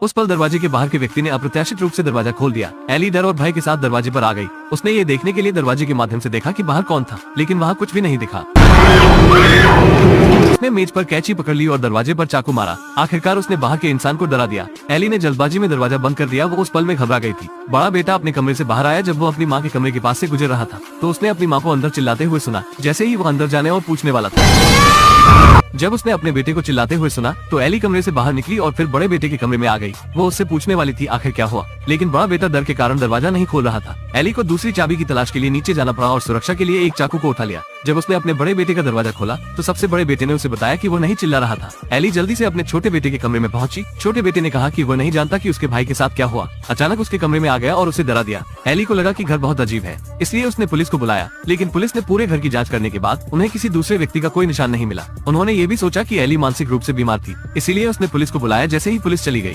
उस पल दरवाजे के बाहर के व्यक्ति ने अप्रत्याशित रूप से दरवाजा खोल दिया। एली डर और भय के साथ दरवाजे पर आ गई। उसने ये देखने के लिए दरवाजे के माध्यम से देखा कि बाहर कौन था, लेकिन वहाँ कुछ भी नहीं दिखा। उसने मेज पर कैंची पकड़ ली और दरवाजे पर चाकू मारा। आखिरकार उसने बाहर के इंसान को डरा दिया। एली ने जल्दबाजी में दरवाजा बंद कर दिया। वो उस पल में घबरा गई थी। बड़ा बेटा अपने कमरे से बाहर आया। जब वो अपनी माँ के कमरे के पास से गुजर रहा था तो उसने अपनी माँ को अंदर चिल्लाते हुए सुना। जैसे ही वो अंदर जाने और पूछने वाला था, जब उसने अपने बेटे को चिल्लाते हुए सुना तो एली कमरे से बाहर निकली और फिर बड़े बेटे के कमरे में आ गई। वो उससे पूछने वाली थी आखिर क्या हुआ, लेकिन बड़ा बेटा डर के कारण दरवाजा नहीं खोल रहा था। एली को दूसरी चाबी की तलाश के लिए नीचे जाना पड़ा और सुरक्षा के लिए एक चाकू को उठा लिया। जब उसने अपने बड़े बेटे का दरवाजा खोला तो सबसे बड़े बेटे ने उसे बताया कि वो नहीं चिल्ला रहा था। एली जल्दी से अपने छोटे बेटे के कमरे में पहुंची। छोटे बेटे ने कहा कि वो नहीं जानता कि उसके भाई के साथ क्या हुआ। अचानक उसके कमरे में आ गया और उसे डरा दिया। एली को लगा कि घर बहुत अजीब है, इसलिए उसने पुलिस को बुलाया, लेकिन पुलिस ने पूरे घर की जांच करने के बाद उन्हें किसी दूसरे व्यक्ति का कोई निशान नहीं मिला। उन्होंने ये भी सोचा कि एली मानसिक रूप से बीमार थी, इसीलिए उसने पुलिस को बुलाया। जैसे ही पुलिस चली गई